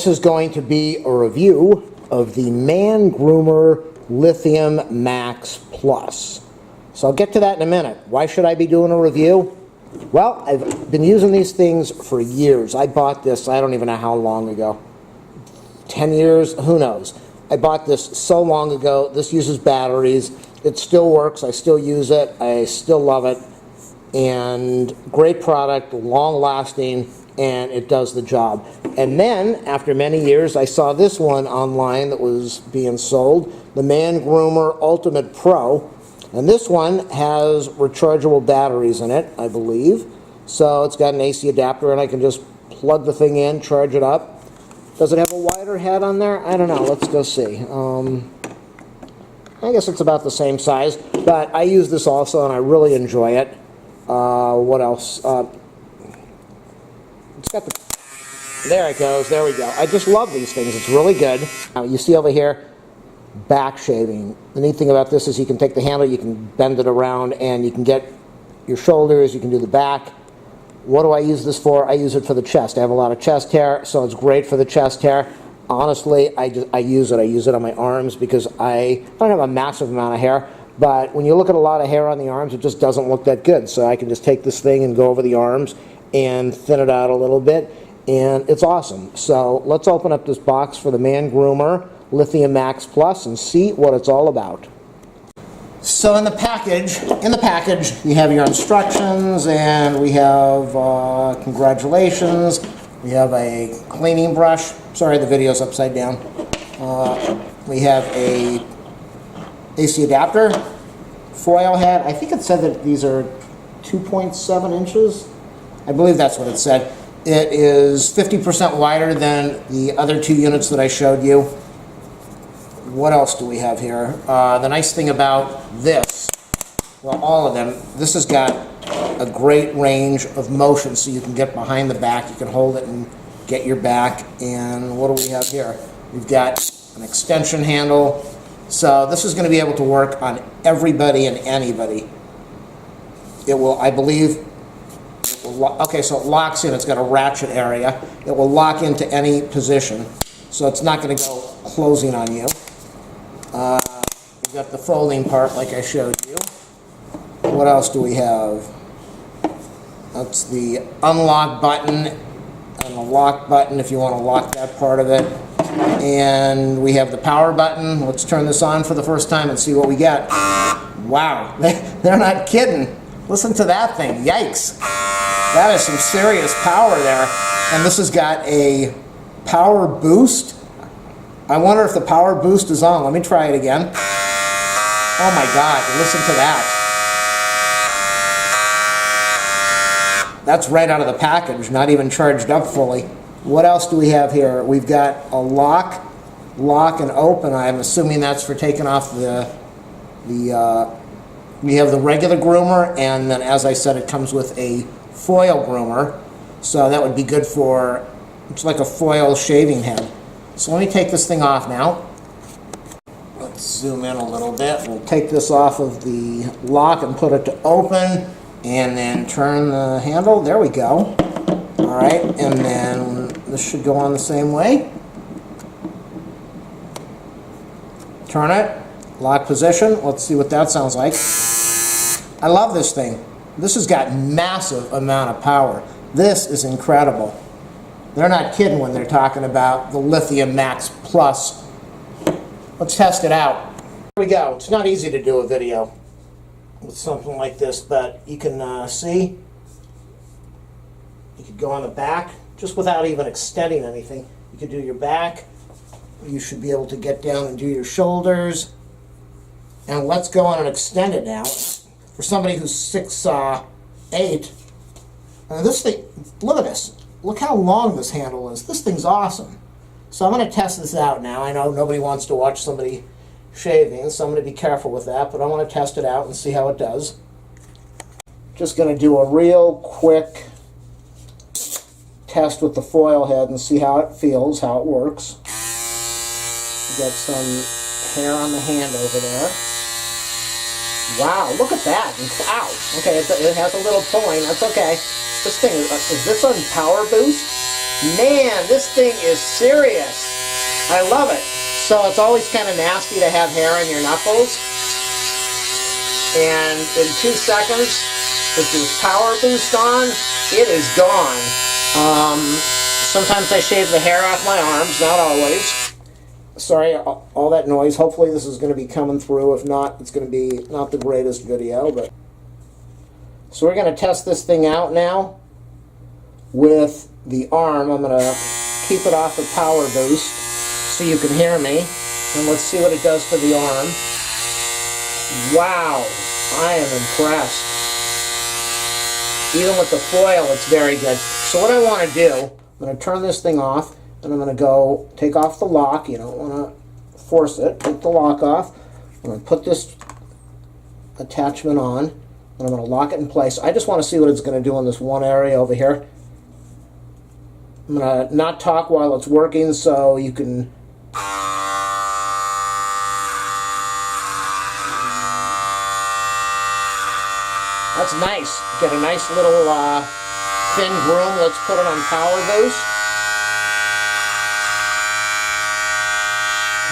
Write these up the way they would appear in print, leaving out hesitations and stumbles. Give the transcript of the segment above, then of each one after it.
This is going to be a review of the MANGROOMER Lithium Max Plus. So I'll get to that in a minute. Why should I be doing a review? Well, I've been using these things for years. I bought this, I don't even know how long ago. 10 years? Who knows? I bought this so long ago. This uses batteries. It still works. I still use it. I still love it. And great product, long-lasting, and it does the job. And then, after many years, I saw this one online that was being sold, the MANGROOMER Ultimate Pro. And this one has rechargeable batteries in it, I believe. So it's got an AC adapter, and I can just plug the thing in, charge it up. Does it have a wider head on there? I don't know. Let's go see. I guess it's about the same size, but I use this also, and I really enjoy it. What else? It's got the... There it goes. There we go. I just love these things. It's really good. Now, you see over here, back shaving. The neat thing about this is you can take the handle, you can bend it around, and you can get your shoulders, you can do the back. What do I use this for? I use it for the chest. I have a lot of chest hair, so it's great for the chest hair. Honestly, I use it. I use it on my arms because I don't have a massive amount of hair, but when you look at a lot of hair on the arms, it just doesn't look that good. So I can just take this thing and go over the arms and thin it out a little bit, and it's awesome. So let's open up this box for the MANGROOMER Lithium Max Plus and see what it's all about. So in the package, you have your instructions, and we have congratulations. We have a cleaning brush. Sorry, the video's upside down. We have a AC adapter, foil head. I think it said that these are 2.7 inches. I believe that's what it said. It is 50% wider than the other two units that I showed you. What else do we have here? The nice thing about this, well, all of them, this has got a great range of motion, so you can get behind the back, you can hold it and get your back. And what do we have here? We've got an extension handle. So this is going to be able to work on everybody and anybody. It will, I believe, okay, so it locks in. It's got a ratchet area. It will lock into any position, so it's not going to go closing on you. We've got the folding part like I showed you. What else do we have? That's the unlock button and the lock button if you want to lock that part of it. And we have the power button. Let's turn this on for the first time and see what we get. Wow, they're not kidding. Listen to that thing. Yikes. That is some serious power there. And this has got a power boost. I wonder if the power boost is on. Let me try it again. Oh my God, listen to that. That's right out of the package, not even charged up fully. What else do we have here? We've got a lock and open. I'm assuming that's for taking off we have the regular groomer, and then, as I said, it comes with a foil groomer. So that would be good for, it's like a foil shaving head. So let me take this thing off now. Let's zoom in a little bit. We'll take this off of the lock and put it to open, and then turn the handle. There we go. All right, and then this should go on the same way. Turn it, lock position. Let's see what that sounds like. I love this thing. This has got massive amount of power. This is incredible. They're not kidding when they're talking about the Lithium Max Plus. Let's test it out. Here we go. It's not easy to do a video with something like this, but you can see. You could go on the back just without even extending anything. You could do your back. You should be able to get down and do your shoulders. And let's go on and extend it now. For somebody who's 6'8", this thing, look at this. Look how long this handle is. This thing's awesome. So I'm going to test this out now. I know nobody wants to watch somebody shaving, so I'm going to be careful with that, but I want to test it out and see how it does. Just going to do a real quick test with the foil head and see how it feels, how it works. We got some hair on the hand over there. Wow, look at that. Ow. Okay, it has a little pulling. That's okay. This thing, is this on power boost? Man, this thing is serious. I love it. So it's always kind of nasty to have hair on your knuckles. And in 2 seconds, with this power boost on, it is gone. Sometimes I shave the hair off my arms, not always. Sorry, all that noise. Hopefully this is going to be coming through. If not, it's going to be not the greatest video. But so we're going to test this thing out now with the arm. I'm going to keep it off the power boost so you can hear me. And let's see what it does for the arm. Wow, I am impressed. Even with the foil, it's very good. So what I want to do, I'm going to turn this thing off, and I'm going to go take off the lock. You don't want to force it. Take the lock off. I'm going to put this attachment on, and I'm going to lock it in place. I just want to see what it's going to do in this one area over here. I'm going to not talk while it's working so you can... That's nice. Get a nice little thin groom. Let's put it on power boost.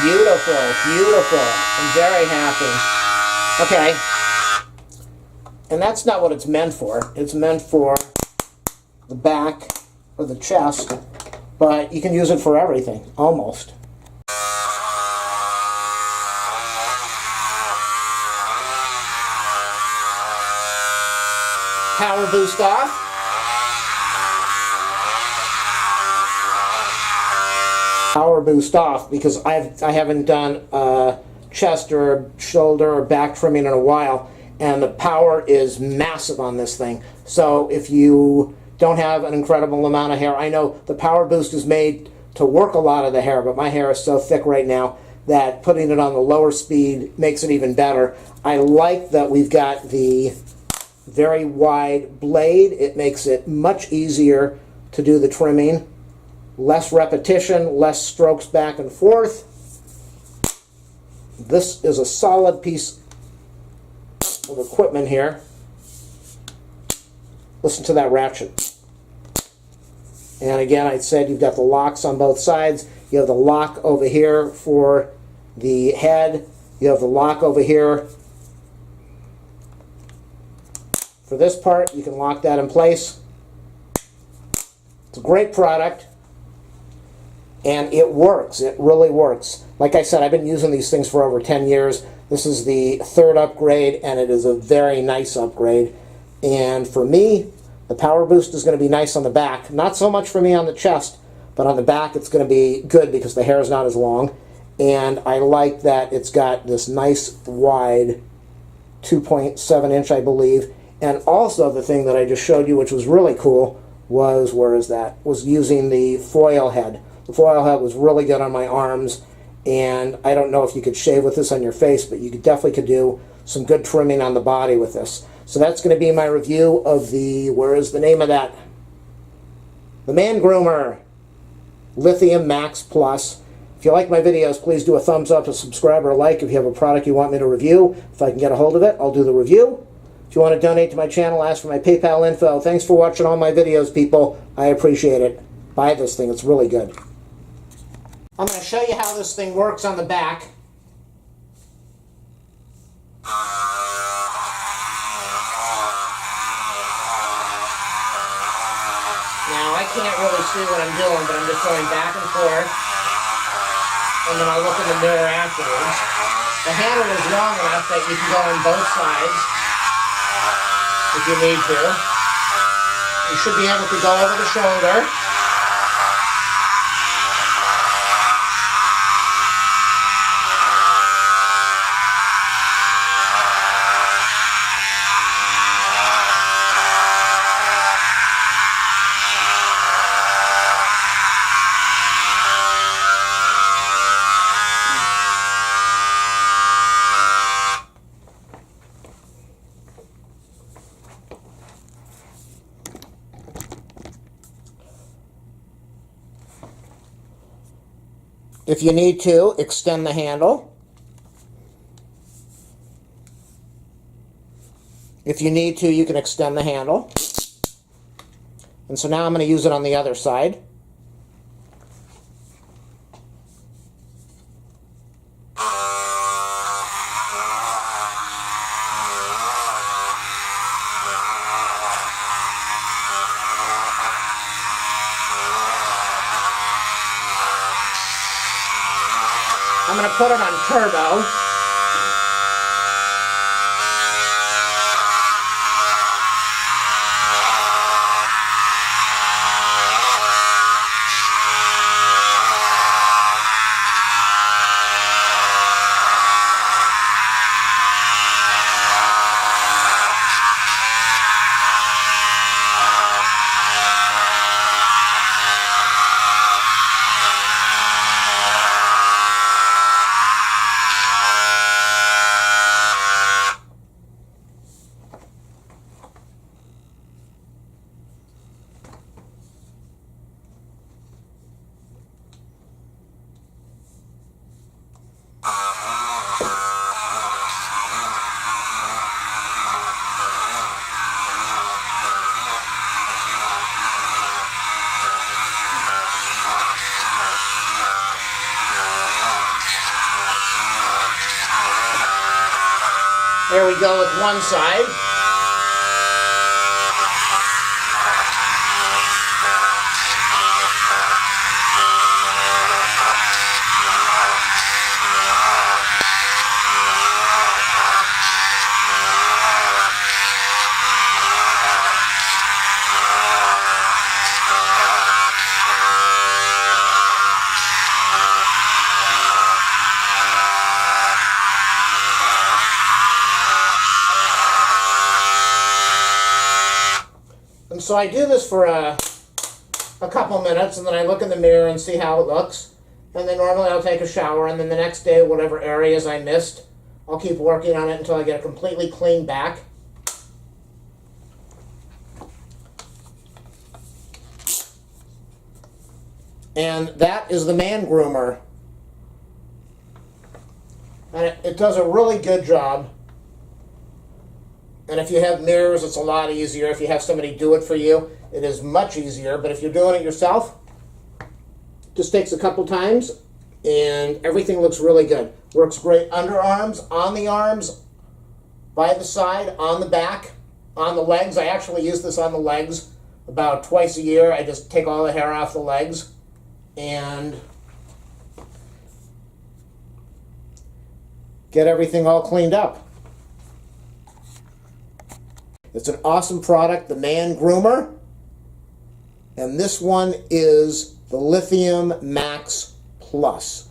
Beautiful, beautiful. I'm very happy. Okay. And that's not what it's meant for. It's meant for the back or the chest, but you can use it for everything, almost. Power boost off. Power boost off because I haven't done chest or shoulder or back trimming in a while, and the power is massive on this thing. So if you don't have an incredible amount of hair, I know the power boost is made to work a lot of the hair, but my hair is so thick right now that putting it on the lower speed makes it even better. I like that we've got the very wide blade. It makes it much easier to do the trimming. Less repetition, less strokes back and forth. This is a solid piece of equipment here. Listen to that ratchet. And again, I said you've got the locks on both sides. You have the lock over here for the head. You have the lock over here for this part. You can lock that in place. It's a great product, and it works. It really works. Like I said, I've been using these things for over 10 years. This is the 3rd upgrade, and it is a very nice upgrade. And for me, the power boost is going to be nice on the back. Not so much for me on the chest, but on the back it's going to be good because the hair is not as long. And I like that it's got this nice wide 2.7 inch, I believe. And also the thing that I just showed you, which was really cool, was, where is that? Was using the foil head. The foil head was really good on my arms, and I don't know if you could shave with this on your face, but you definitely could do some good trimming on the body with this. So that's going to be my review of the, where is the name of that? The MANGROOMER Lithium Max Plus. If you like my videos, please do a thumbs up, a subscribe, or a like. If you have a product you want me to review, if I can get a hold of it, I'll do the review. If you want to donate to my channel, ask for my PayPal info. Thanks for watching all my videos, people. I appreciate it. Buy this thing. It's really good. I'm going to show you how this thing works on the back. Now, I can't really see what I'm doing, but I'm just going back and forth. And then I'll look in the mirror afterwards. The handle is long enough that you can go on both sides if you need to. You should be able to go over the shoulder. If you need to, extend the handle. If you need to, you can extend the handle. And so now I'm going to use it on the other side. I'm going to put it on turbo. There we go with one side. And so I do this for a couple minutes, and then I look in the mirror and see how it looks. And then normally I'll take a shower, and then the next day, whatever areas I missed, I'll keep working on it until I get a completely clean back. And that is the MANGROOMER. And it does a really good job. And if you have mirrors, it's a lot easier. If you have somebody do it for you, it is much easier. But if you're doing it yourself, it just takes a couple times, and everything looks really good. Works great underarms, on the arms, by the side, on the back, on the legs. I actually use this on the legs about twice a year. I just take all the hair off the legs and get everything all cleaned up. It's an awesome product, the MANGROOMER, and this one is the Lithium Max Plus.